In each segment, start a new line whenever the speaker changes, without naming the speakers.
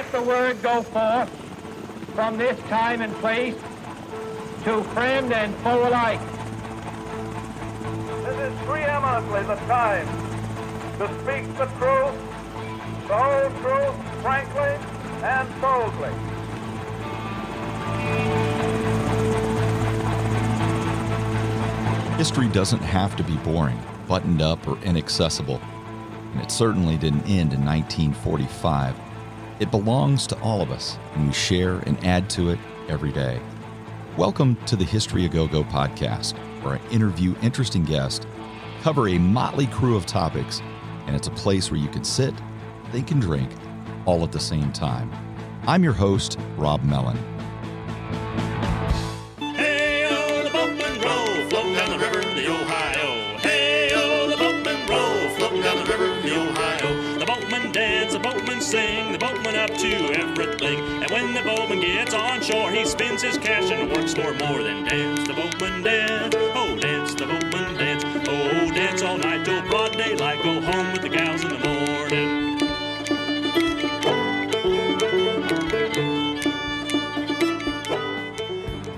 let the word go forth from this time and place to friend and foe alike.
This is preeminently the time to speak the truth, the whole truth, frankly and boldly.
History doesn't have to be boring, buttoned up, or inaccessible. And it certainly didn't end in 1945. It belongs to all of us, and we share and add to it every day. Welcome to the History A Go-Go podcast, where I interview interesting guests, cover a motley crew of topics, and it's a place where you can sit, think, and drink all at the same time. I'm your host, Rob Mellon.
Hey-oh, the boatmen row, floating down the river, the Ohio. Hey-oh, the boatmen row, floating down the river, the Ohio. The boatmen dance, the boatmen sing, the boatmen up to everything. And when the boatman gets on shore, he spends his cash and works for more than dance. The boatmen dance, oh dance, the boatmen dance. Oh, dance all night till broad daylight, go home with the gals in the morning.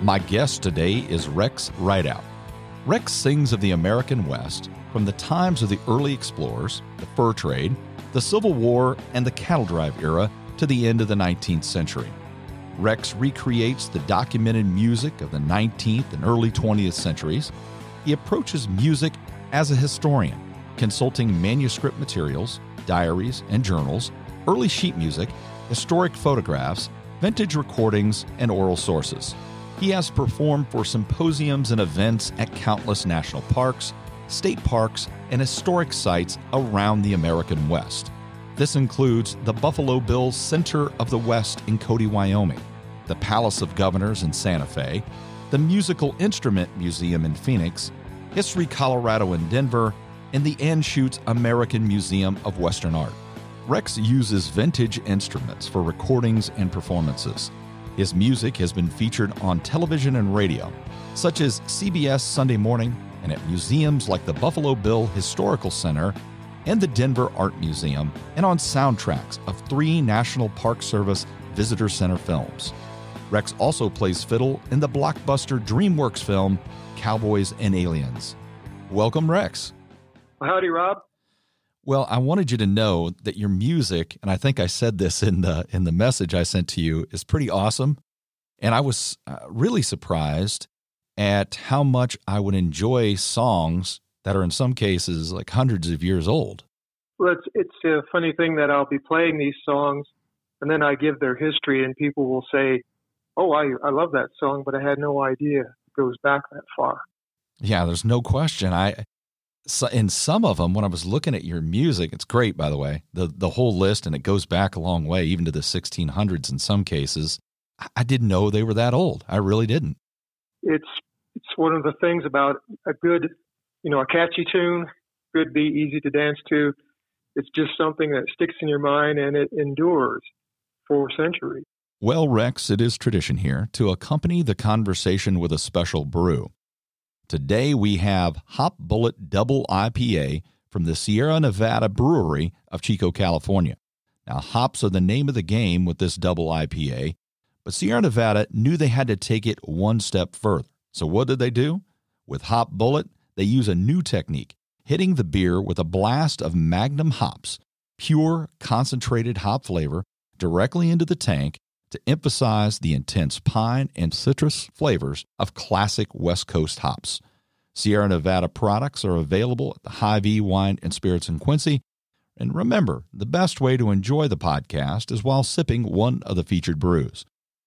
My guest today is Rex Rideout. Rex sings of the American West from the times of the early explorers, the fur trade, the Civil War, and the cattle drive era to the end of the 19th century. Rex recreates the documented music of the 19th and early 20th centuries. He approaches music as a historian, consulting manuscript materials, diaries and journals, early sheet music, historic photographs, vintage recordings, and oral sources. He has performed for symposiums and events at countless national parks, state parks, and historic sites around the American West. This includes the Buffalo Bills Center of the West in Cody, Wyoming, the Palace of Governors in Santa Fe, the Musical Instrument Museum in Phoenix, History Colorado in Denver, and the Anschutz American Museum of Western Art. Rex uses vintage instruments for recordings and performances. His music has been featured on television and radio, such as CBS Sunday Morning and at museums like the Buffalo Bill Historical Center and the Denver Art Museum, and on soundtracks of 3 National Park Service Visitor Center films. Rex also plays fiddle in the blockbuster DreamWorks film Cowboys and Aliens. Welcome, Rex.
Howdy, Rob.
Well, I wanted you to know that your music, and I think I said this in the message I sent to you, is pretty awesome. And I was really surprised at how much I would enjoy songs that are in some cases like hundreds of years old.
Well, it's a funny thing that I'll be playing these songs, and then I give their history, and people will say, "Oh, I love that song, but I had no idea it goes back that far."
Yeah, there's no question. In some of them, when I was looking at your music, it's great, by the way, the whole list, and it goes back a long way, even to the 1600s in some cases. I didn't know they were that old. I really didn't.
It's one of the things about a good, a catchy tune, could be easy to dance to. It's just something that sticks in your mind, and it endures for centuries.
Well, Rex, it is tradition here to accompany the conversation with a special brew. Today we have Hop Bullet Double IPA from the Sierra Nevada Brewery of Chico, California. Now, hops are the name of the game with this double IPA, but Sierra Nevada knew they had to take it one step further. So what did they do? With Hop Bullet, they use a new technique, hitting the beer with a blast of Magnum hops, pure concentrated hop flavor, directly into the tank to emphasize the intense pine and citrus flavors of classic West Coast hops. Sierra Nevada products are available at the Hy-Vee Wine and Spirits in Quincy. And remember, the best way to enjoy the podcast is while sipping one of the featured brews.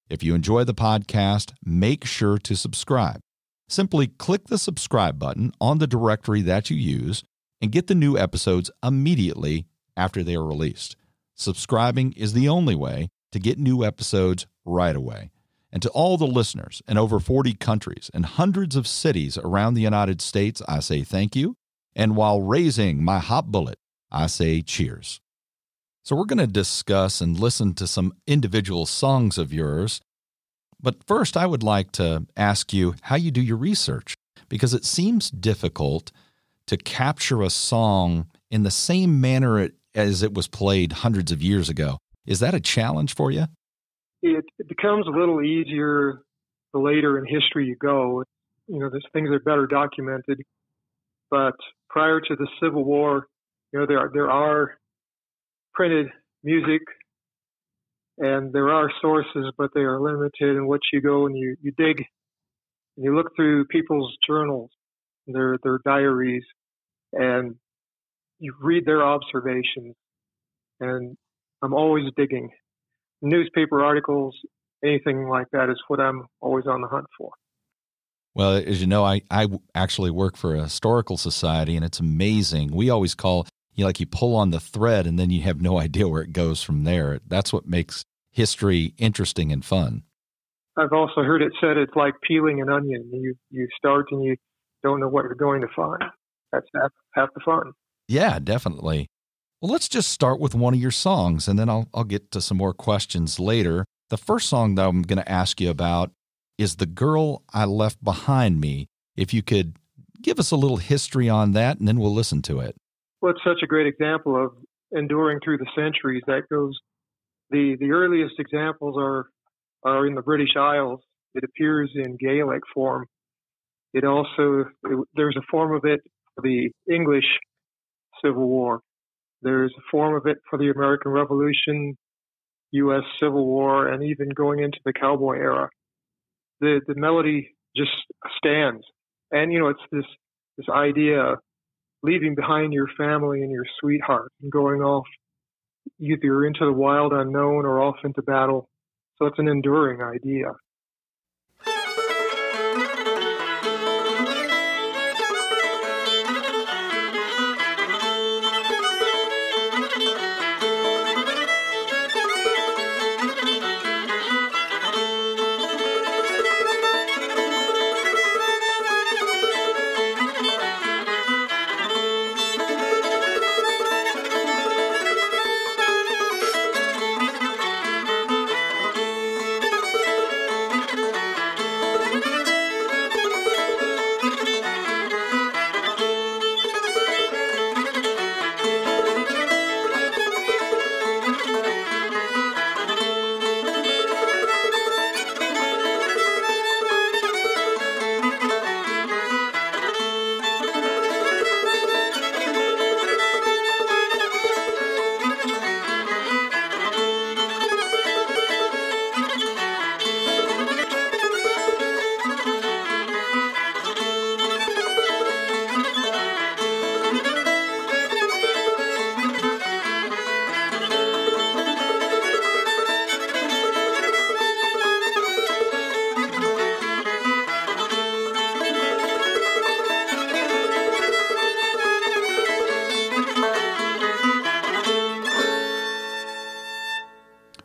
If you enjoy the podcast, make sure to subscribe. Simply click the subscribe button on the directory that you use and get the new episodes immediately after they are released. Subscribing is the only way to get new episodes right away. And to all the listeners in over 40 countries and hundreds of cities around the United States, I say thank you. And while raising my hop bullet, I say cheers. So we're going to discuss and listen to some individual songs of yours. But first, I would like to ask you how you do your research, because it seems difficult to capture a song in the same manner as it was played hundreds of years ago. Is that a challenge for you?
It becomes a little easier the later in history you go. These things are better documented. But prior to the Civil War, there are printed music and there are sources, but they are limited. And what you go and you dig and you look through people's journals, their diaries, and you read their observations. And I'm always digging. Newspaper articles, anything like that is what I'm always on the hunt for.
Well, as you know, I actually work for a historical society, and it's amazing. We always call, you pull on the thread, and then you have no idea where it goes from there. That's what makes history interesting and fun.
I've also heard it said it's like peeling an onion. You start and you don't know what you're going to find. That's half the fun.
Yeah, definitely. Well, let's just start with one of your songs, and then I'll get to some more questions later. The first song that I'm going to ask you about is The Girl I Left Behind Me. If you could give us a little history on that, and then we'll listen to it.
Well, it's such a great example of enduring through the centuries. That goes, the earliest examples are in the British Isles. It appears in Gaelic form. There's a form of it for the English Civil War. There's a form of it for the American Revolution, U.S. Civil War, and even going into the cowboy era. The melody just stands. And, it's this idea of leaving behind your family and your sweetheart and going off either into the wild unknown or off into battle. So it's an enduring idea.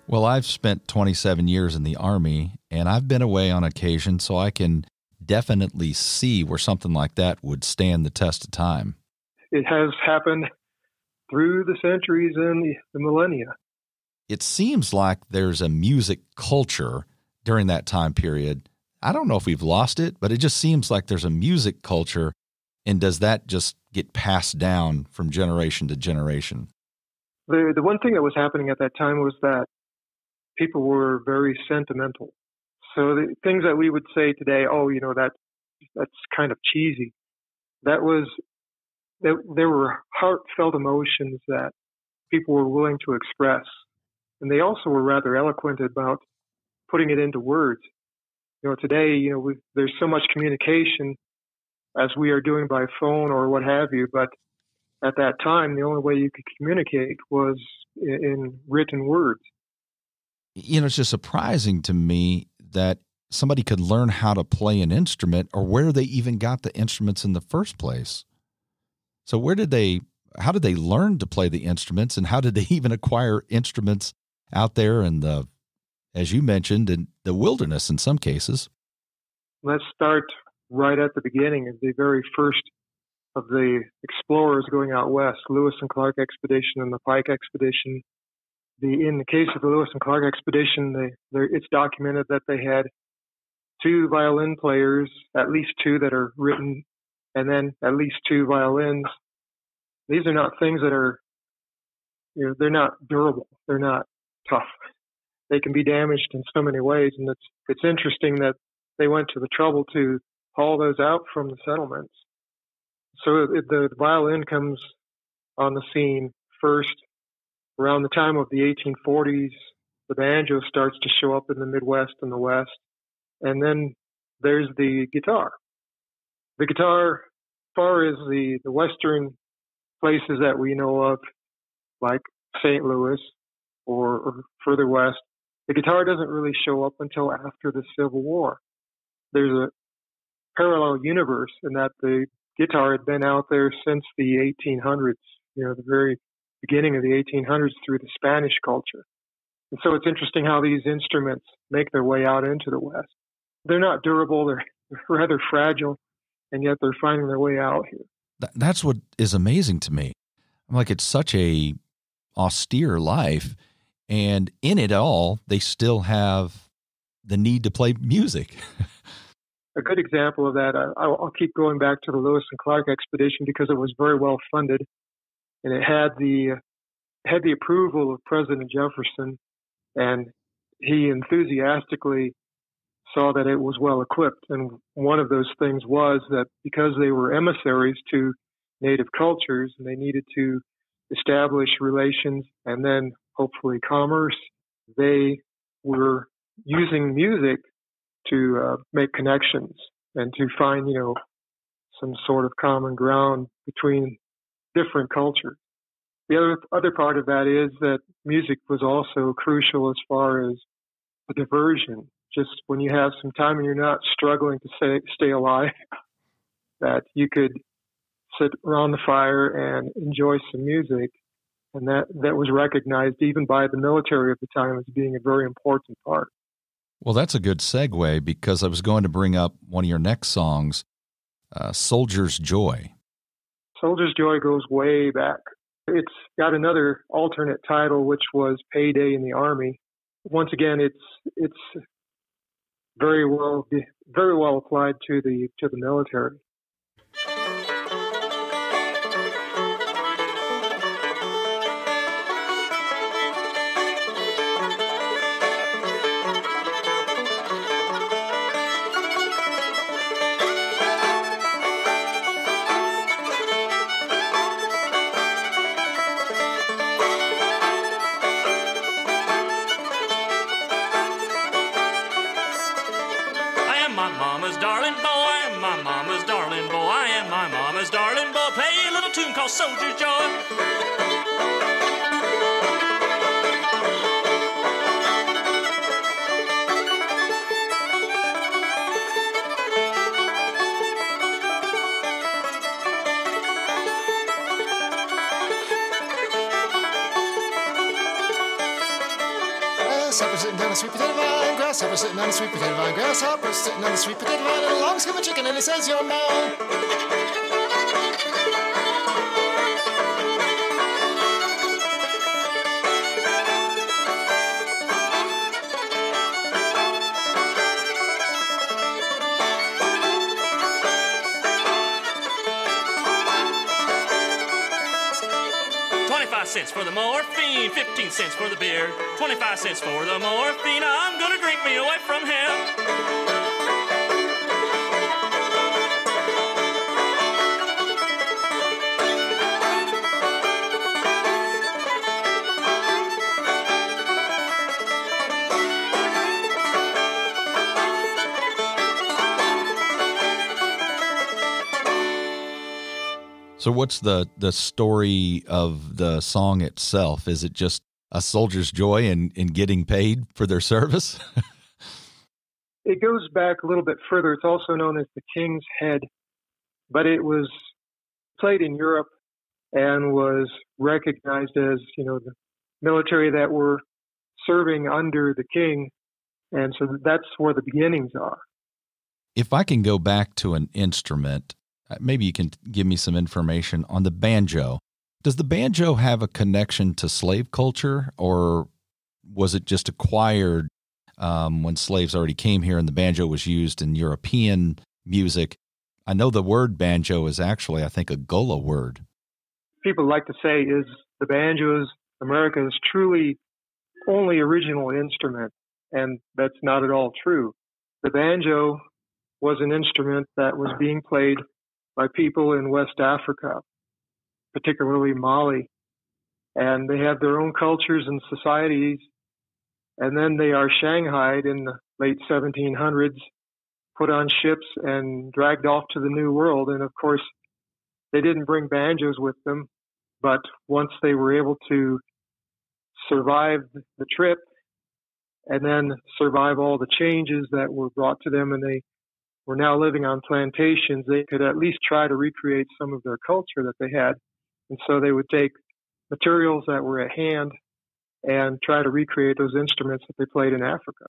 Well, I've spent 27 years in the Army, and I've been away on occasion, so I can definitely see where something like that would stand the test of time.
It has happened through the centuries and the millennia.
It seems like there's a music culture during that time period. I don't know if we've lost it, but it just seems like there's a music culture, and does that just get passed down from generation to generation?
The one thing that was happening at that time was that people were very sentimental. So the things that we would say today, that's kind of cheesy. There were heartfelt emotions that people were willing to express. And they also were rather eloquent about putting it into words. Today, there's so much communication as we are doing by phone or what have you. But at that time, the only way you could communicate was in written words.
It's just surprising to me that somebody could learn how to play an instrument or where they even got the instruments in the first place. So how did they learn to play the instruments, and how did they even acquire instruments out there in as you mentioned, in the wilderness in some cases?
Let's start right at the beginning of the very first of the explorers going out west, Lewis and Clark expedition and the Pike expedition. In the case of the Lewis and Clark expedition, it's documented that they had 2 violin players, at least 2 that are written, and then at least 2 violins. These are not things that are, they're not durable. They're not tough. They can be damaged in so many ways, and it's interesting that they went to the trouble to haul those out from the settlements. So the violin comes on the scene first around the time of the 1840s. The banjo starts to show up in the Midwest and the West, and then there's the guitar. The guitar, as far as the Western places that we know of, like St. Louis or further west, the guitar doesn't really show up until after the Civil War. There's a parallel universe in that the guitar had been out there since the 1800s, the very beginning of the 1800s through the Spanish culture. And so it's interesting how these instruments make their way out into the West. They're not durable, they're rather fragile, and yet they're finding their way out here.
That's what is amazing to me. I'm like, it's such a austere life, and in it all, they still have the need to play music.
A good example of that, I'll keep going back to the Lewis and Clark expedition because it was very well funded, and it had the approval of President Jefferson, and he enthusiastically saw that it was well equipped. And one of those things was that because they were emissaries to native cultures and they needed to establish relations and then hopefully commerce, they were using music to make connections and to find, some sort of common ground between different cultures. The other part of that is that music was also crucial as far as a diversion. Just when you have some time and you're not struggling to stay alive, that you could sit around the fire and enjoy some music. And that was recognized even by the military at the time as being a very important part.
Well, that's a good segue because I was going to bring up one of your next songs, Soldier's Joy.
Soldier's Joy goes way back. It's got another alternate title, which was Payday in the Army. Once again, it's very well applied to the military.
Soldier's Joy.
Grasshopper sitting on a sweet potato vine, grasshopper sitting on a sweet potato vine, grasshopper sitting on a sweet potato vine, and along's come a chicken and he says, "You're mine."
25 cents for the morphine, 15 cents for the beer, 25 cents for the morphine. I'm gonna drink me away from here.
So what's the story of the song itself? Is it just a soldier's joy in getting paid for their service?
It goes back a little bit further. It's also known as the King's Head, but it was played in Europe and was recognized as, the military that were serving under the king. And so that's where the beginnings are.
If I can go back to an instrument, maybe you can give me some information on the banjo. Does the banjo have a connection to slave culture, or was it just acquired when slaves already came here and the banjo was used in European music? I know the word banjo is actually, I think, a Gullah word.
People like to say is the banjo is America's truly only original instrument, and that's not at all true. The banjo was an instrument that was being played by people in West Africa, particularly Mali, and they have their own cultures and societies, and then they are shanghaied in the late 1700s, put on ships and dragged off to the New World. And of course, they didn't bring banjos with them, but once they were able to survive the trip and then survive all the changes that were brought to them, and they were now living on plantations, they could at least try to recreate some of their culture that they had. And so they would take materials that were at hand and try to recreate those instruments that they played in Africa.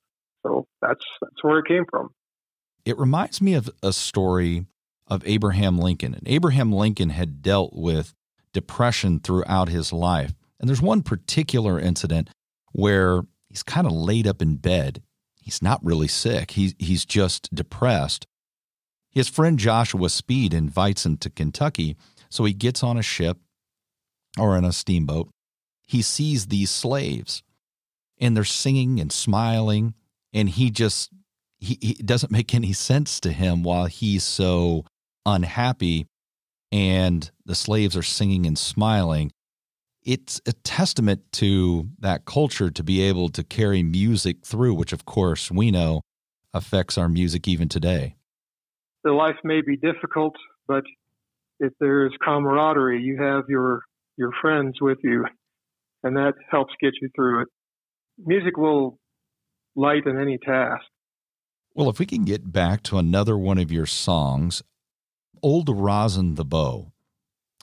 So that's where it came from.
It reminds me of a story of Abraham Lincoln. And Abraham Lincoln had dealt with depression throughout his life. And there's one particular incident where he's kind of laid up in bed. He's not really sick. He's just depressed. His friend Joshua Speed invites him to Kentucky, so he gets on a ship or in a steamboat. He sees these slaves, and they're singing and smiling, and he doesn't make any sense to him while he's so unhappy, and the slaves are singing and smiling. It's a testament to that culture to be able to carry music through, which, of course, we know affects our music even today.
The life may be difficult, but if there's camaraderie, you have your friends with you, and that helps get you through it. Music will lighten any task.
Well, if we can get back to another one of your songs, Old Rosen and Beau.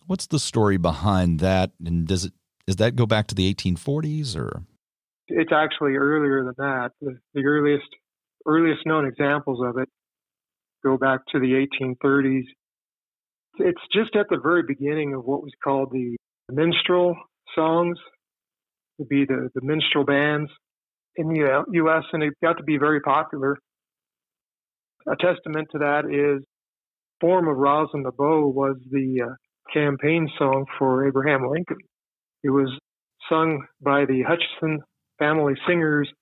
What's the story behind that, and does that go back to the 1840s, or?
It's actually earlier than that. The earliest known examples of it go back to the 1830s. It's just at the very beginning of what was called the minstrel songs, would be the minstrel bands in the U.S., and it got to be very popular. A testament to that is form of Rosen and Beau was the campaign song for Abraham Lincoln. It was sung by the Hutchinson family singers.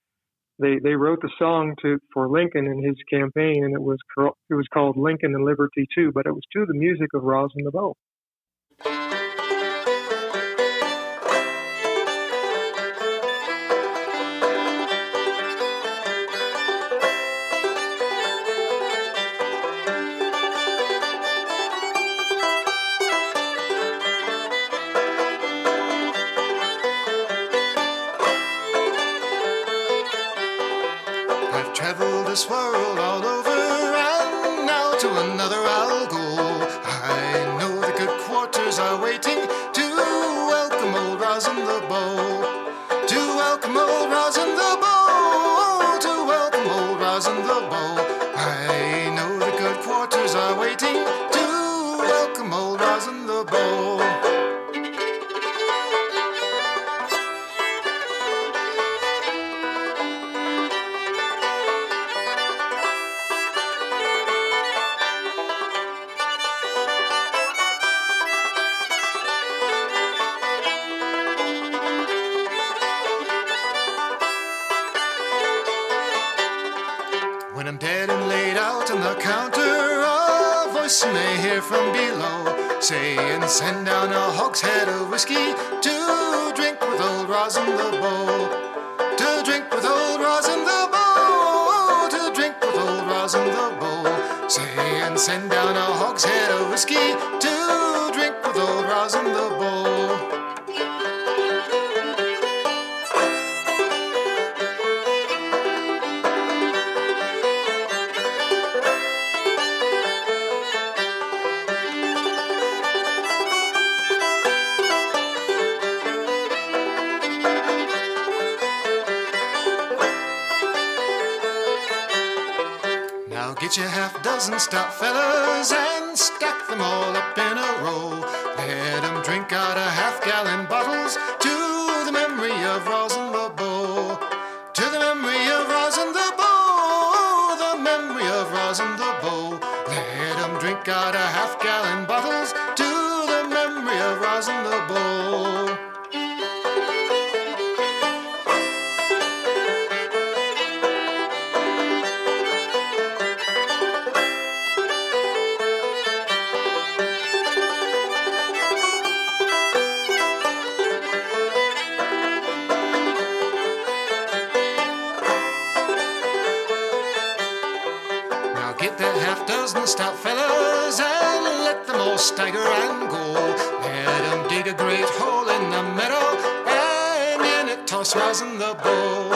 They wrote the song for Lincoln in his campaign, and it was called Lincoln and Liberty Too, but it was to the music of Rosen and Beau.
This world all over, and now to another I'll go. I know the good quarters are waiting to welcome old Rosen and Beau, to welcome old Rosen and Beau, to welcome old Rosen and Beau. I know the good quarters are waiting to welcome old Rosen and Beau. When I'm dead and laid out on the counter, a voice you may hear from below, saying, send down a hogshead of whiskey to drink with old Rosen and Beau, to drink with old Rosen and Beau, to drink with old Rosen and Beau, saying, send down a hogshead of whiskey to drink with old Rosen and Beau. Get your half-dozen stout fellas and stack them all up in a row. Let them drink out of half-gallon bottles to the memory of Rosen and Beau, to the memory of Rosen and Beau, the memory of Rosen and Beau. Let them drink out of half-gallon bottles to the memory of Rosen and Beau. their half-dozen stout fellas and let them all stagger and go. Let them dig a great hole in the meadow and in it toss rosin the bow.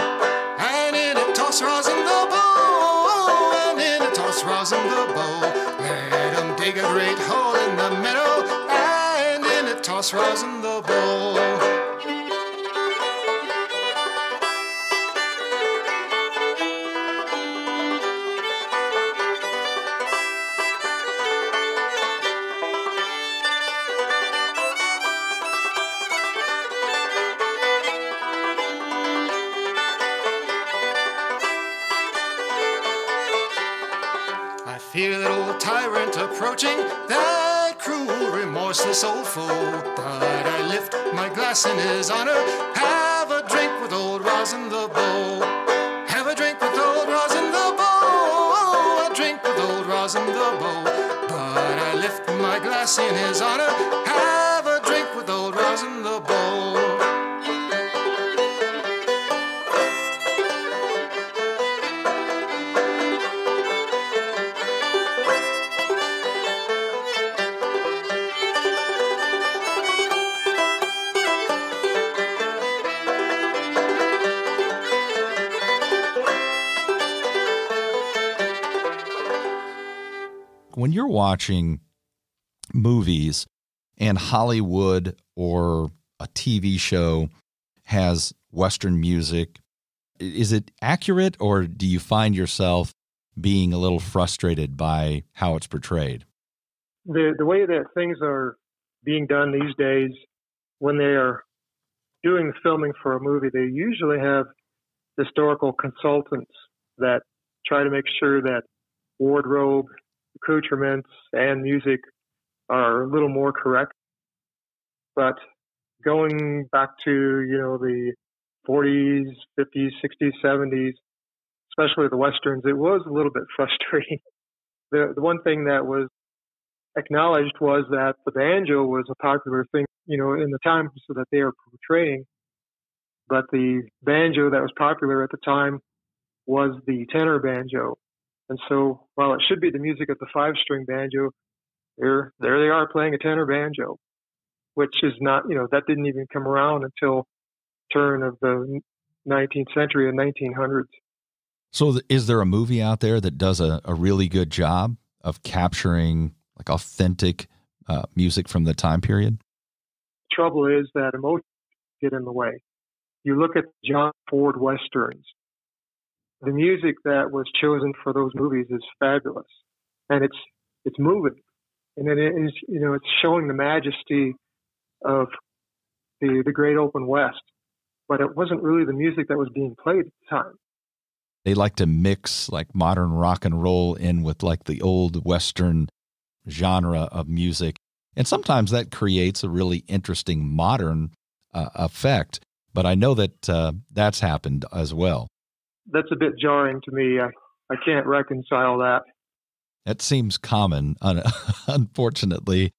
And in it toss rosin the bow. And in it toss rosin the bow. Let them dig a great hole in the meadow and in it toss rosin the bow. Fear that old tyrant approaching, that cruel, remorseless old foe. But I lift my glass in his honor, have a drink with old Rosin the Beau. Have a drink with old Rosin the Beau, a drink with old Rosin the Beau. But I lift my glass in his honor, have a drink with old Rosin the Beau.
When you're watching movies and Hollywood or a TV show has Western music, is it accurate, or do you find yourself being a little frustrated by how it's portrayed?
The way that things are being done these days, when they are doing filming for a movie, they usually have historical consultants that try to make sure that wardrobe, accoutrements, and music are a little more correct. But going back to, the 40s, 50s, 60s, 70s, especially the Westerns, it was a little bit frustrating. The one thing that was acknowledged was that the banjo was a popular thing, in the times that they were portraying. But the banjo that was popular at the time was the tenor banjo. And so, while it should be the music of the 5-string banjo, there they are playing a tenor banjo, which is not, that didn't even come around until turn of the 19th century and 1900s.
So is there a movie out there that does a really good job of capturing like authentic music from the time period?
The trouble is that emotions get in the way. You look at John Ford Westerns. The music that was chosen for those movies is fabulous, and it's moving, and it is, it's showing the majesty of the great open West. But it wasn't really the music that was being played at the time.
They like to mix like modern rock and roll in with like the old Western genre of music, and sometimes that creates a really interesting modern effect. But I know that that's happened as well.
That's a bit jarring to me. I can't reconcile that.
That seems common. Unfortunately,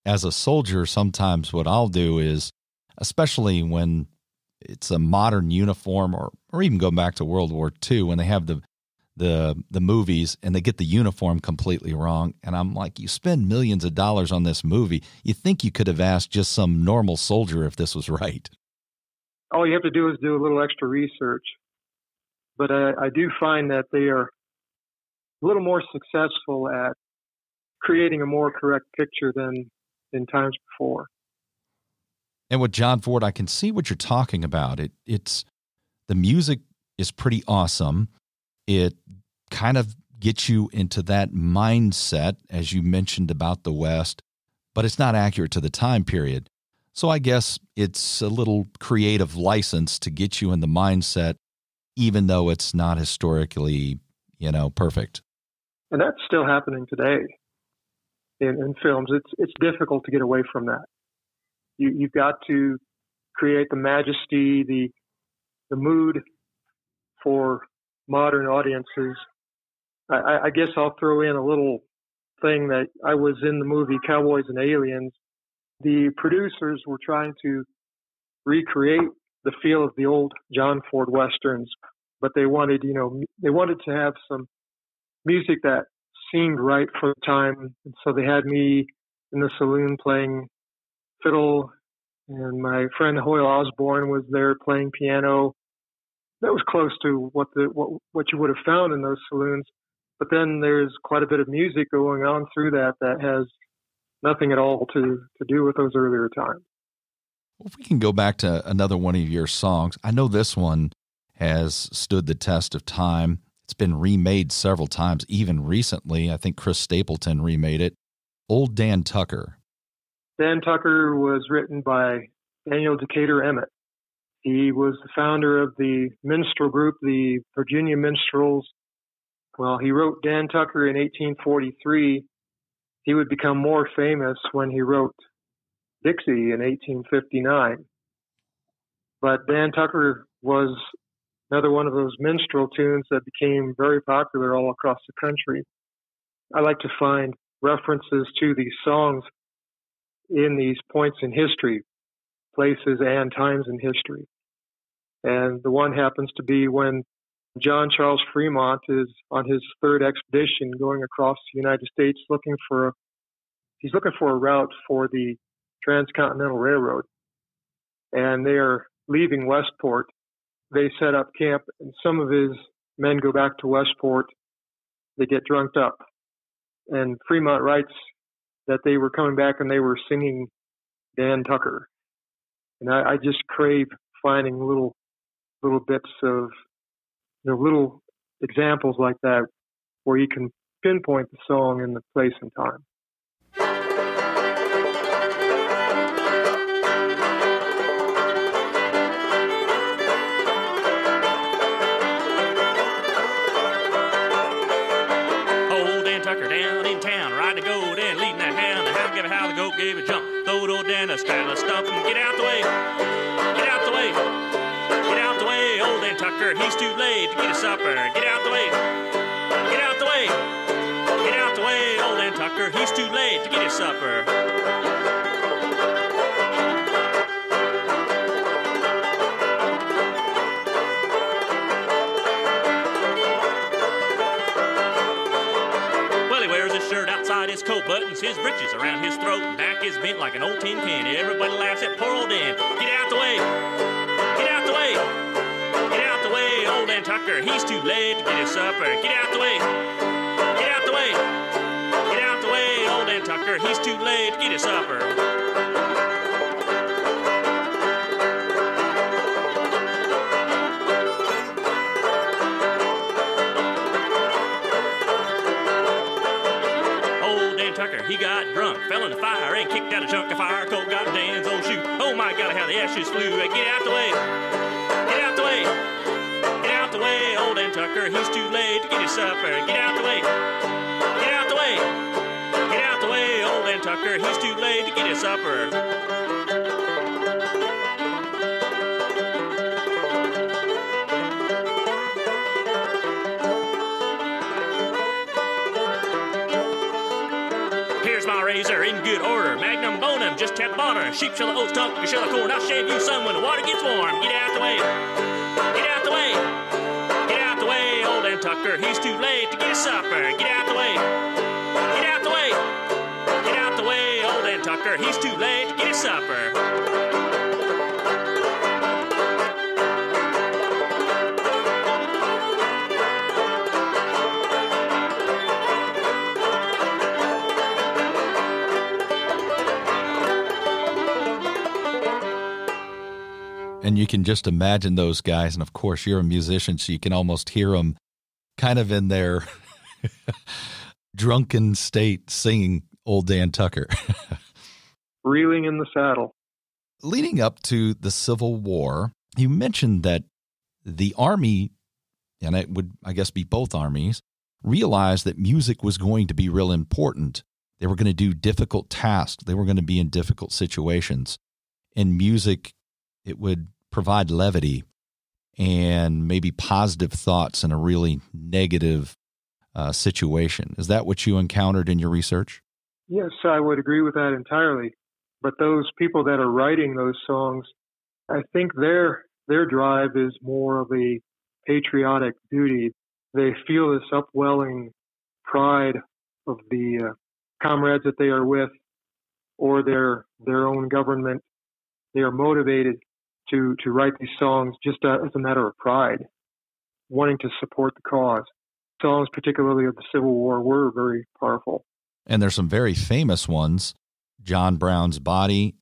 as a soldier, sometimes what I'll do is, especially when it's a modern uniform, or even go back to World War II when they have the movies and they get the uniform completely wrong. And I'm like, you spend millions of dollars on this movie. You think you could have asked just some normal soldier if this was right.
All you have to do is do a little extra research. But I do find that they are a little more successful at creating a more correct picture than in times before.
And with John Ford, I can see what you're talking about. It's the music is pretty awesome. It kind of gets you into that mindset, as you mentioned about the West, but it's not accurate to the time period. So I guess it's a little creative license to get you in the mindset, even though it's not historically, perfect.
And that's still happening today in films. It's difficult to get away from that. You've got to create the majesty, the mood for modern audiences. I guess I'll throw in a little thing that I was in the movie Cowboys and Aliens. The producers were trying to recreate the feel of the old John Ford Westerns, but they wanted to have some music that seemed right for the time. And so they had me in the saloon playing fiddle, and my friend Hoyle Osborne was there playing piano. That was close to what you would have found in those saloons. But then there's quite a bit of music going on through that has nothing at all to do with those earlier times.
Well, if we can go back to another one of your songs, I know this one has stood the test of time. It's been remade several times, even recently. I think Chris Stapleton remade it. Old Dan Tucker.
Dan Tucker was written by Daniel Decatur Emmett. He was the founder of the minstrel group, the Virginia Minstrels. Well, he wrote Dan Tucker in 1843. He would become more famous when he wrote Dixie in 1859. But Dan Tucker was another one of those minstrel tunes that became very popular all across the country. I like to find references to these songs in these points in history, places and times in history. And the one happens to be when John Charles Fremont is on his third expedition going across the United States looking for a route for the Transcontinental Railroad. And they are leaving Westport. They set up camp, and some of his men go back to Westport. They get drunked up. And Fremont writes that they were coming back and they were singing Dan Tucker. And I just crave finding little bits of, little examples like that where you can pinpoint the song and the place and time.
Old Dan Tucker down in town, riding a goat and leading that hound. The hound gave a howl, the goat gave a jump. Throwed old Dan a straddle, a stump, and get out the way, get out the way, get out the way. Old Dan Tucker, he's too late to get his supper. Get out the way, get out the way, get out the way. Old Dan Tucker, he's too late to get his supper. His coat buttons, his breeches around his throat, and back is bent like an old tin can. Everybody laughs at poor old Dan. Get out the way, get out the way, get out the way. Old Dan Tucker, he's too late to get his supper. Get out the way, get out the way, get out the way. Old Dan Tucker, he's too late to get his supper. He got drunk, fell in the fire, and kicked out a chunk of fire. Coat got Dan's old shoe. Oh my God, how the ashes flew. Get out the way, get out the way, get out the way. Old Dan Tucker, he's too late to get his supper. Get out the way, get out the way, get out the way. Old Dan Tucker, he's too late to get his supper. Razor in good order, magnum bonum, just tap bonner. Sheep shell of oats, tongue, shell of corn. I'll shave you some when the water gets warm. Get out the way, get out the way, get out the way. Old Dan Tucker, he's too late to get his supper. Get out the way, get out the way, get out the way. Old Dan Tucker, he's too late to get his supper.
And you can just imagine those guys. And of course, you're a musician, so you can almost hear them kind of in their drunken state singing Old Dan Tucker.
Reeling in the saddle.
Leading up to the Civil War, you mentioned that the Army, and it would, I guess, be both armies, realized that music was going to be real important. They were going to do difficult tasks. They were going to be in difficult situations. And music, it would provide levity and maybe positive thoughts in a really negative situation. Is that what you encountered in your research?
Yes, I would agree with that entirely. But those people that are writing those songs, I think their drive is more of a patriotic duty. They feel this upwelling pride of the comrades that they are with or their own government. They are motivated to write these songs just as a matter of pride, wanting to support the cause. Songs, particularly of the Civil War, were very powerful.
And there's some very famous ones, John Brown's Body.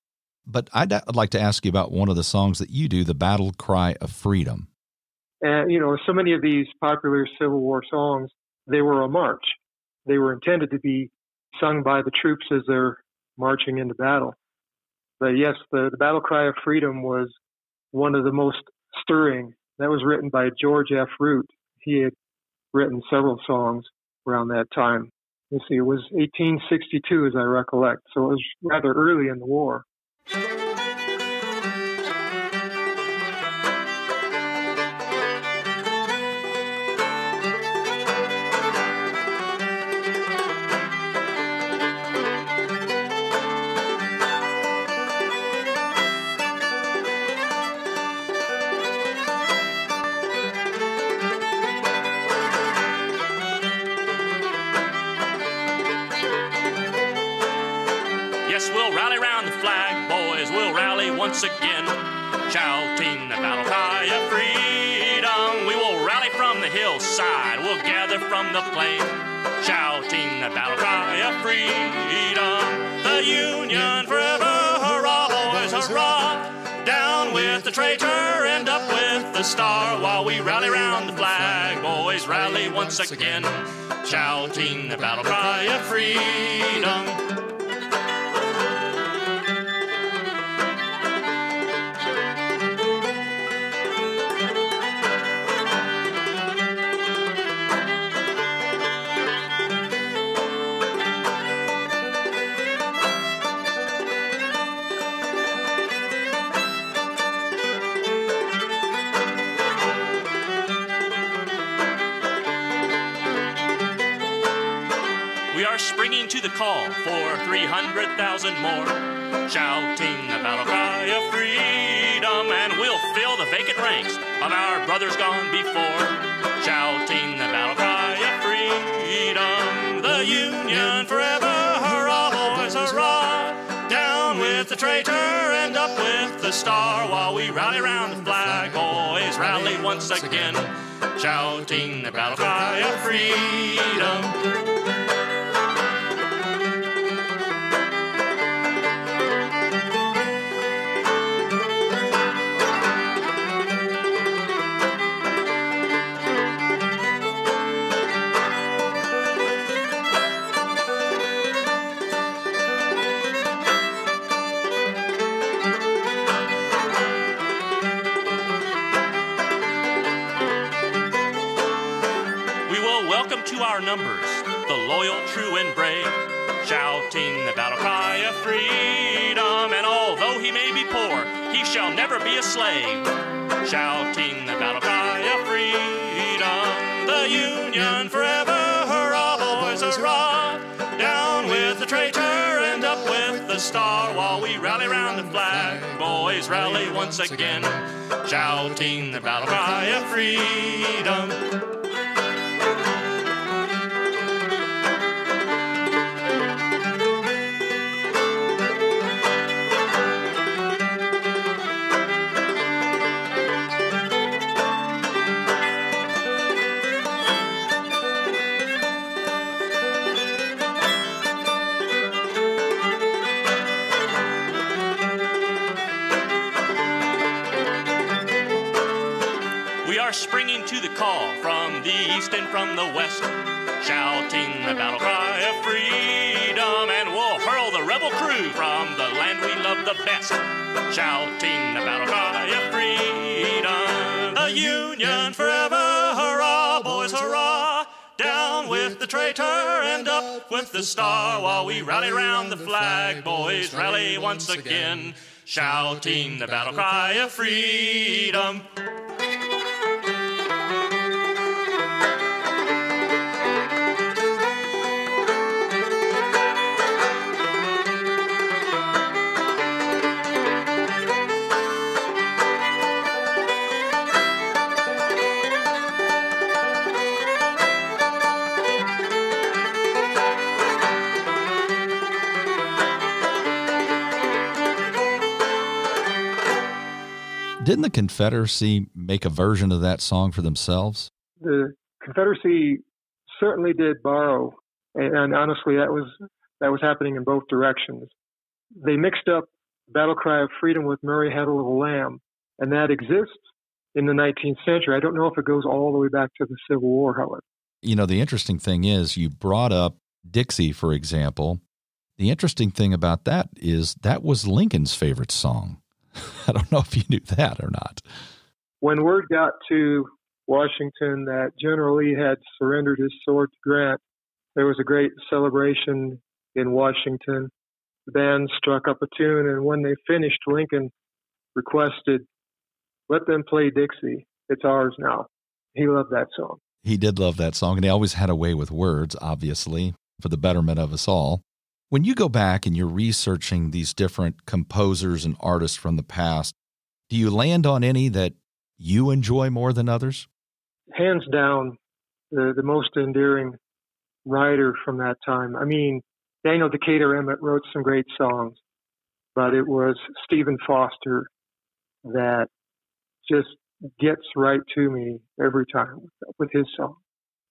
But I'd like to ask you about one of the songs that you do, the Battle Cry of Freedom.
And, so many of these popular Civil War songs, they were a march. They were intended to be sung by the troops as they're marching into battle. But yes, the Battle Cry of Freedom was one of the most stirring. That was written by George F. Root. He had written several songs around that time. Let's see, it was 1862 as I recollect, so it was rather early in the war.
Once again, shouting the battle cry of freedom. We will rally from the hillside, we'll gather from the plain, shouting the battle cry of freedom. The Union forever, hurrah, boys, hurrah. Down with the traitor and up with the star. While we rally round the flag, boys, rally once again, shouting the battle cry of freedom. Springing to the call for 300,000 more, shouting the battle cry of freedom, and we'll fill the vacant ranks of our brothers gone before, shouting the battle cry of freedom. The Union forever, hurrah, boys, hurrah. Down with the traitor and up with the star. While we rally round the flag, boys, rally once again, shouting the battle cry of freedom. To our numbers, the loyal, true, and brave, shouting the battle cry of freedom. And although he may be poor, he shall never be a slave, shouting the battle cry of freedom. The Union forever, hurrah, boys, hurrah. Down with the traitor and up with the star. While we rally round the flag, boys, rally once again, shouting the battle cry of freedom. Springing to the call from the east and from the west, shouting the battle cry of freedom, and we'll hurl the rebel crew from the land we love the best, shouting the battle cry of freedom. The Union forever, hurrah, boys, hurrah. Down with the traitor and up with the star. While we rally round the flag, boys, rally once again, shouting the battle cry of freedom.
Didn't the Confederacy make a version of that song for themselves?
The Confederacy certainly did borrow, and honestly, that was happening in both directions. They mixed up Battle Cry of Freedom with Mary Had a Little Lamb, and that exists in the 19th century. I don't know if it goes all the way back to the Civil War, however.
You know, the interesting thing is you brought up Dixie, for example. The interesting thing about that is that was Lincoln's favorite song. I don't know if you knew that or not.
When word got to Washington that General Lee had surrendered his sword to Grant, there was a great celebration in Washington. The band struck up a tune, and when they finished, Lincoln requested, "Let them play Dixie. It's ours now." He loved that song.
He did love that song, and he always had a way with words, obviously, for the betterment of us all. When you go back and you're researching these different composers and artists from the past, do you land on any that you enjoy more than others?
Hands down, the most endearing writer from that time. I mean, Daniel Decatur Emmett wrote some great songs, but it was Stephen Foster that just gets right to me every time with his song.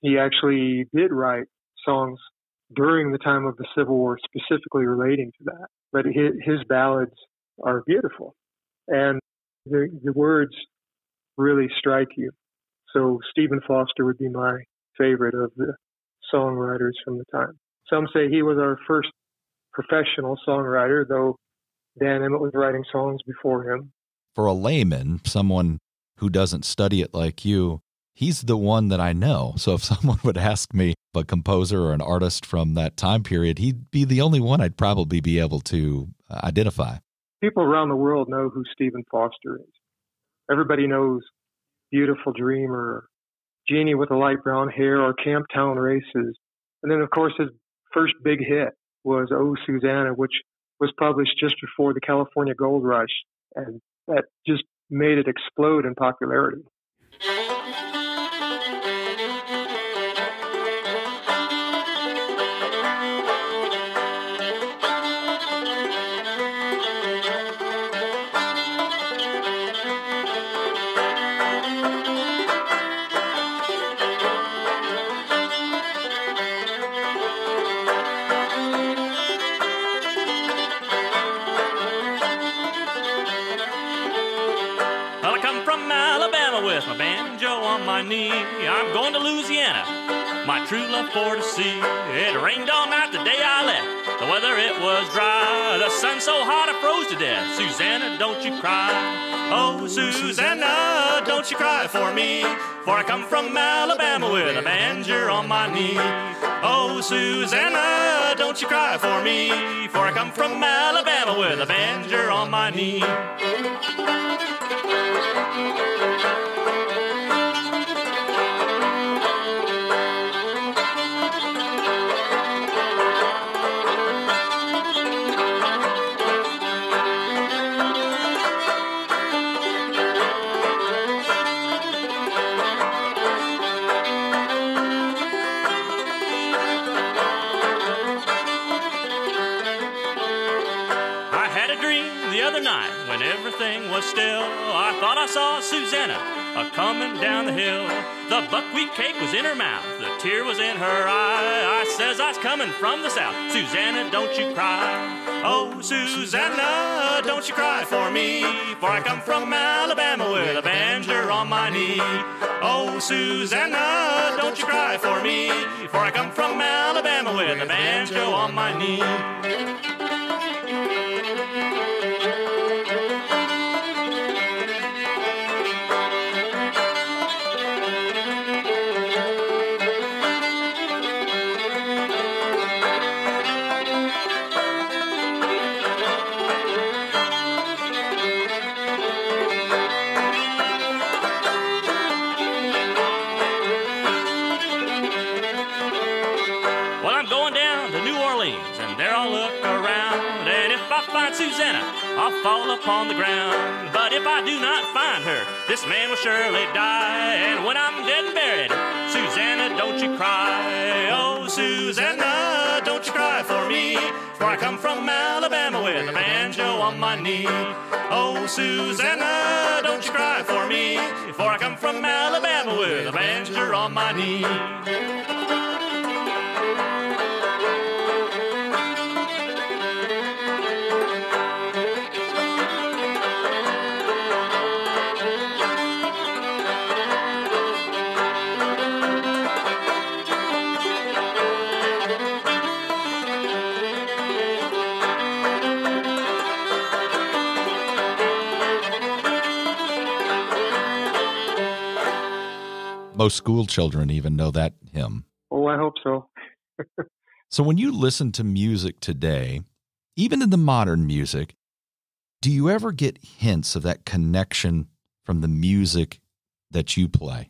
He actually did write songs during the time of the Civil War, specifically relating to that. But his ballads are beautiful, and the words really strike you. So Stephen Foster would be my favorite of the songwriters from the time. Some say he was our first professional songwriter, though Dan Emmett was writing songs before him.
For a layman, someone who doesn't study it like you, he's the one that I know. So if someone would ask me a composer or an artist from that time period, he'd be the only one I'd probably be able to identify.
People around the world know who Stephen Foster is. Everybody knows Beautiful Dreamer, Jeannie with the Light Brown Hair, or Camptown Races. And then, of course, his first big hit was Oh, Susanna, which was published just before the California Gold Rush. And that just made it explode in popularity.
My banjo on my knee, I'm going to Louisiana, my true love for to see. It rained all night the day I left, the weather it was dry, the sun so hot I froze to death. Susanna, don't you cry, oh Susanna, don't you cry for me, for I come from Alabama with a banjo on my knee. Oh Susanna, don't you cry for me, for I come from Alabama with a banjo on my knee. Everything was still. I thought I saw Susanna a-coming down the hill. The buckwheat cake was in her mouth, the tear was in her eye. I says I was coming from the south. Susanna, don't you cry. Oh, Susanna, don't you cry for me, for I come from Alabama with a banjo on my knee. Oh, Susanna, don't you cry for me, for I come from Alabama with a banjo on my knee. Susanna, I'll fall upon the ground. But if I do not find her, this man will surely die. And when I'm dead and buried, Susanna, don't you cry. Oh, Susanna, don't you cry for me, For I come from Alabama with a banjo on my knee. Oh, Susanna, don't you cry for me. For I come from Alabama with a banjo on my knee.
Most school children even know that hymn.
Oh, I hope so.
So when you listen to music today, even in the modern music, do you ever get hints of that connection from the music that you play?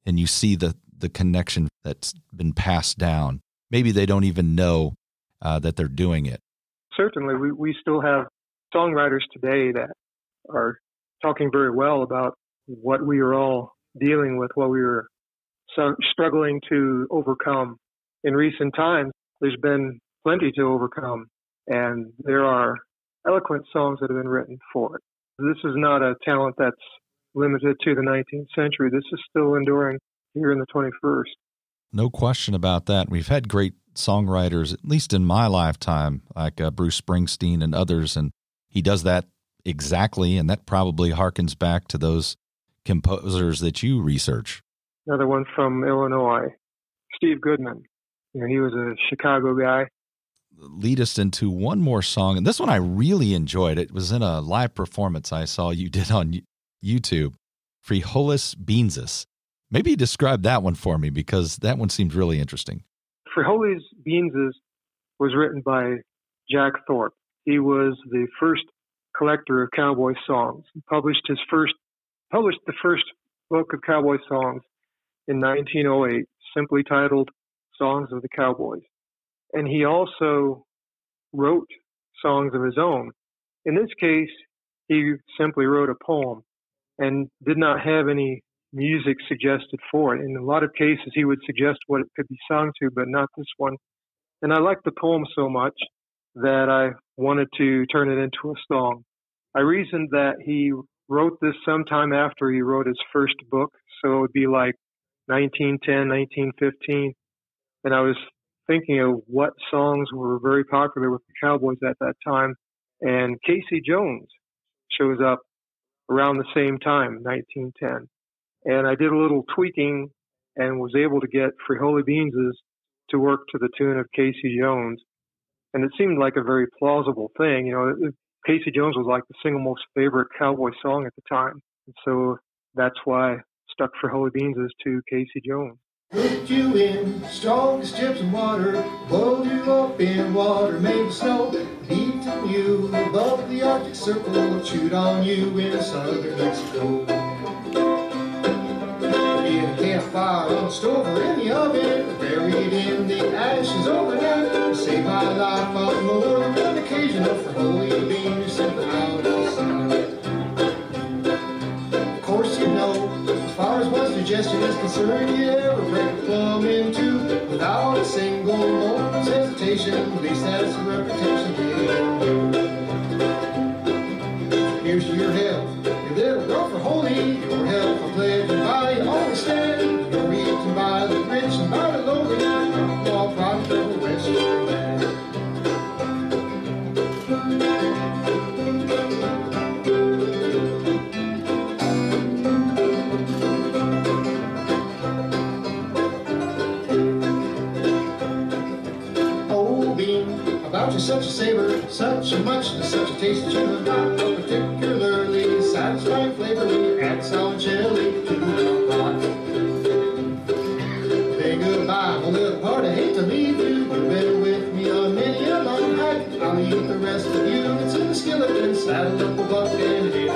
And you see the connection that's been passed down. Maybe they don't even know that they're doing it.
Certainly, we still have songwriters today that are talking very well about what we are all dealing with, what we were struggling to overcome. In recent times, there's been plenty to overcome, and there are eloquent songs that have been written for it. This is not a talent that's limited to the 19th century. This is still enduring here in the 21st.
No question about that. We've had great songwriters, at least in my lifetime, like Bruce Springsteen and others, and he does that exactly, and that probably harkens back to those composers that you research.
Another one from Illinois, Steve Goodman. He was a Chicago guy.
Lead us into one more song, and this one I really enjoyed. It was in a live performance I saw you did on YouTube, Frijoles Beanses. Maybe describe that one for me, because that one seems really interesting.
Frijoles Beanses was written by Jack Thorpe. He was the first collector of cowboy songs. He published the first book of cowboy songs in 1908, simply titled Songs of the Cowboys. And he also wrote songs of his own. In this case, he simply wrote a poem and did not have any music suggested for it. In a lot of cases, he would suggest what it could be sung to, but not this one. And I liked the poem so much that I wanted to turn it into a song. I reasoned that he wrote this sometime after he wrote his first book, so it would be like 1910, 1915. And I was thinking of what songs were very popular with the Cowboys at that time, and Casey Jones shows up around the same time, 1910. And I did a little tweaking and was able to get Frijoles Beanses to work to the tune of Casey Jones. And it seemed like a very plausible thing. Casey Jones was like the single most favorite cowboy song at the time. And so that's why I stuck Frijoles Beanses to Casey Jones.
Put you in strongest gypsum water, boiled you up in water made of snow, beaten you above the Arctic Circle, chewed on you in southern Mexico. In a campfire on the stove or in the oven, buried in the ashes overnight, you saved my life on more than one occasion. For holy beans sipping out of sight. Of course, as far as one's digestion is concerned, you ever break a plum in two without a single moment's hesitation. At least that's the reputation given. Here's to your health, your little girl for holy, your health I'm pledging by you always stand. You're eaten by the rich and by the lowly, all product of the rest of the land. Such a savor, such a muchness, such a taste that you have not, no particularly satisfying flavor when you add sour jelly to the pot. Say goodbye, my little part, I hate to leave you. You've been with me on many a long hike. I'll eat the rest of you that's in the skillet and saddle up a buck and hit the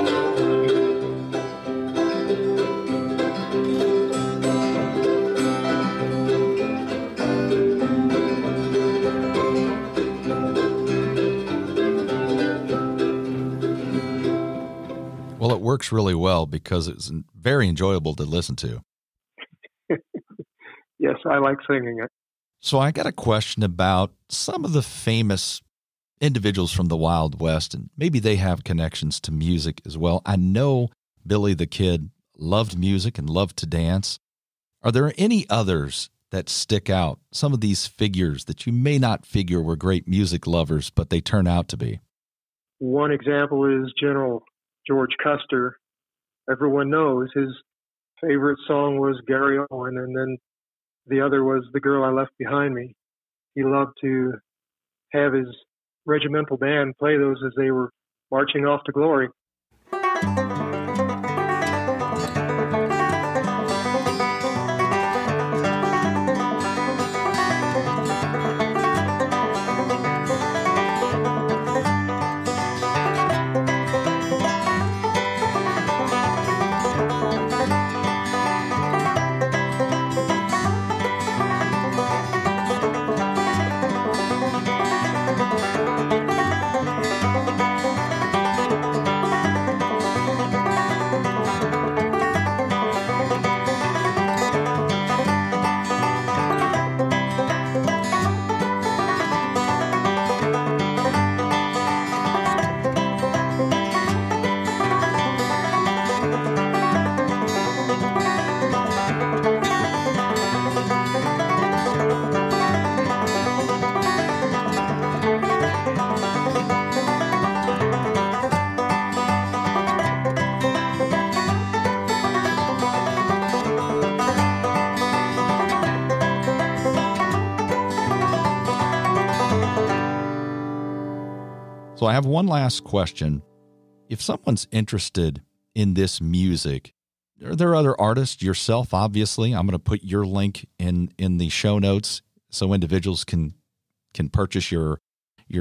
Well, it works really well because it's very enjoyable to listen to.
Yes, I like singing it.
So I got a question about some of the famous individuals from the Wild West, and maybe they have connections to music as well. I know Billy the Kid loved music and loved to dance. Are there any others that stick out, some of these figures that you may not figure were great music lovers, but they turn out to be?
One example is General George Custer. Everyone knows his favorite song was Gary Owen, and then the other was The Girl I Left Behind Me. He loved to have his regimental band play those as they were marching off to glory.
So I have one last question. If someone's interested in this music, are there other artists, yourself, obviously? I'm going to put your link in the show notes so individuals can purchase your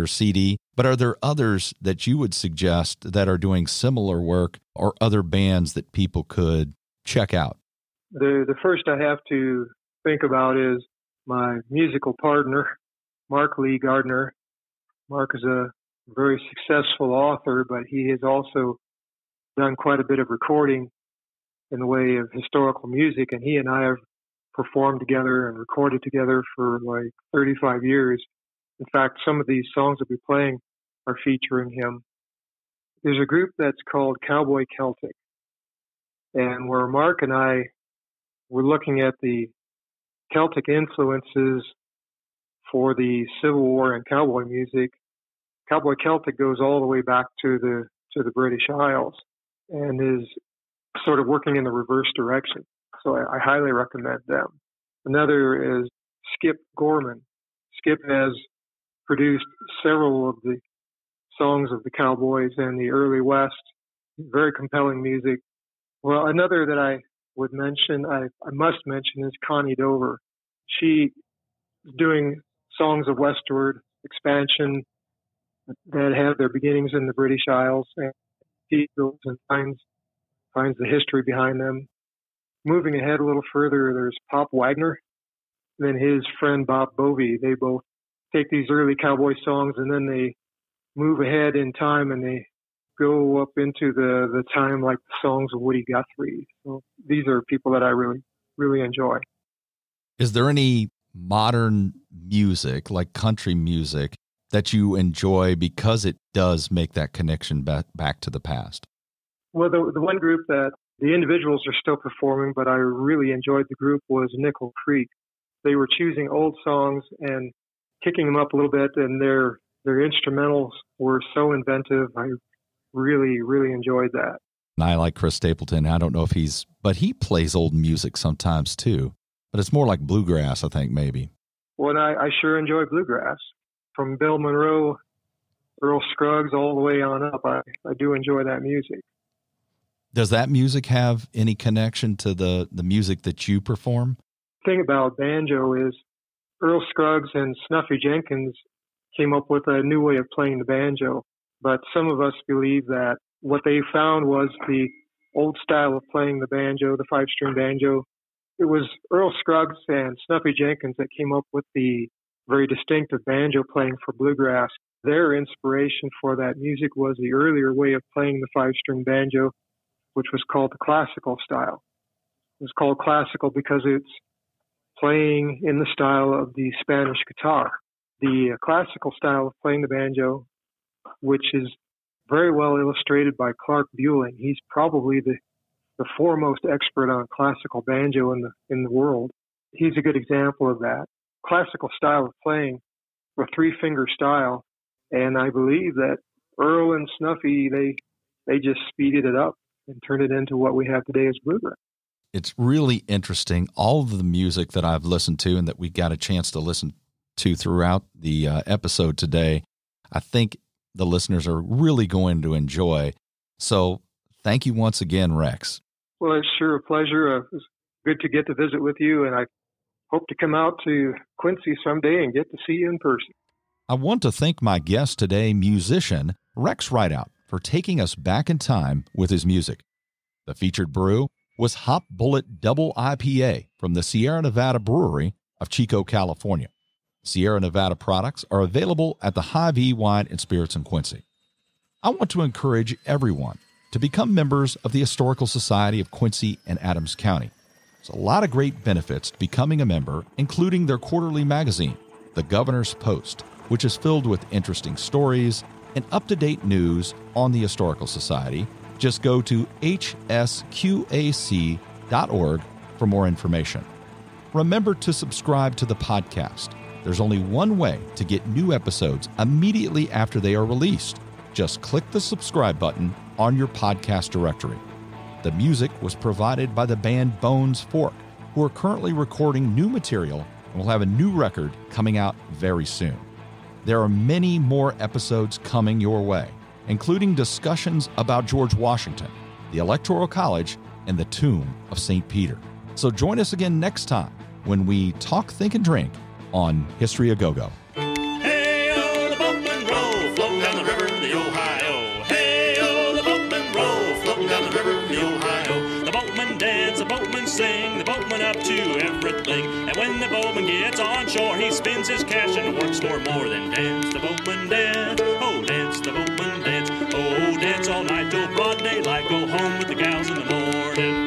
CD. But are there others that you would suggest that are doing similar work, or other bands that people could check out?
The first I have to think about is my musical partner, Mark Lee Gardner. Mark is a very successful author, but he has also done quite a bit of recording in the way of historical music, and he and I have performed together and recorded together for like 35 years. In fact, some of these songs that we're playing are featuring him. There's a group that's called Cowboy Celtic, and where Mark and I were looking at the Celtic influences for the Civil War and cowboy music. Cowboy Celtic goes all the way back to the British Isles and is sort of working in the reverse direction. So I highly recommend them. Another is Skip Gorman. Skip has produced several of the songs of the cowboys in the early West. Very compelling music. Well, another that I would mention, I must mention, is Connie Dover. She is doing songs of westward expansion that have their beginnings in the British Isles, and he goes and finds the history behind them. Moving ahead a little further, there's Pop Wagner, then his friend Bob Bovey. They both take these early cowboy songs and then they move ahead in time and they go up into the time like the songs of Woody Guthrie. So these are people that I really, really enjoy.
Is there any modern music, like country music, that you enjoy because it does make that connection back to the past?
Well, the one group that the individuals are still performing, but I really enjoyed the group, was Nickel Creek. They were choosing old songs and kicking them up a little bit, and their instrumentals were so inventive. I really, really enjoyed that.
And I like Chris Stapleton. I don't know if but he plays old music sometimes too, but it's more like bluegrass, I think, maybe.
Well, I sure enjoy bluegrass. From Bill Monroe, Earl Scruggs, all the way on up. I do enjoy that music.
Does that music have any connection to the music that you perform?
The thing about banjo is Earl Scruggs and Snuffy Jenkins came up with a new way of playing the banjo. But some of us believe that what they found was the old style of playing the banjo, the five-string banjo. It was Earl Scruggs and Snuffy Jenkins that came up with the very distinctive banjo playing for bluegrass. Their inspiration for that music was the earlier way of playing the five-string banjo, which was called the classical style. It was called classical because it's playing in the style of the Spanish guitar, the classical style of playing the banjo, which is very well illustrated by Clark Bueling. He's probably the foremost expert on classical banjo in the world. He's a good example of that. Classical style of playing, a three-finger style, and I believe that Earl and Snuffy, they just speeded it up and turned it into what we have today as bluegrass.
It's really interesting. All of the music that I've listened to and that we got a chance to listen to throughout the episode today, I think the listeners are really going to enjoy. So thank you once again, Rex.
Well, it's sure a pleasure. It's good to get to visit with you, and I hope to come out to Quincy someday and get to see you in person.
I want to thank my guest today, musician Rex Rideout, for taking us back in time with his music. The featured brew was Hop Bullet Double IPA from the Sierra Nevada Brewery of Chico, California. Sierra Nevada products are available at the Hy-Vee Wine and Spirits in Quincy. I want to encourage everyone to become members of the Historical Society of Quincy and Adams County. There's a lot of great benefits to becoming a member, including their quarterly magazine, The Governor's Post, which is filled with interesting stories and up-to-date news on the Historical Society. Just go to hsqac.org for more information. Remember to subscribe to the podcast. There's only one way to get new episodes immediately after they are released. Just click the subscribe button on your podcast directory. The music was provided by the band Bones Fork, who are currently recording new material and will have a new record coming out very soon. There are many more episodes coming your way, including discussions about George Washington, the Electoral College, and the tomb of St. Peter. So join us again next time when we talk, think, and drink on History A Go-Go.
Hey-oh, the boatmen row, floating down the river, the Ohio. Hey-oh, the boatmen row, floating down the river, the Ohio. The boatmen dance, the boatmen sing, the boatmen up to everything. And when the boatman gets on shore, he spends his cash and works for more than dance. The boatman dance, oh dance, the boatman dance. Oh, dance all night till broad daylight, go home with the gals in the morning.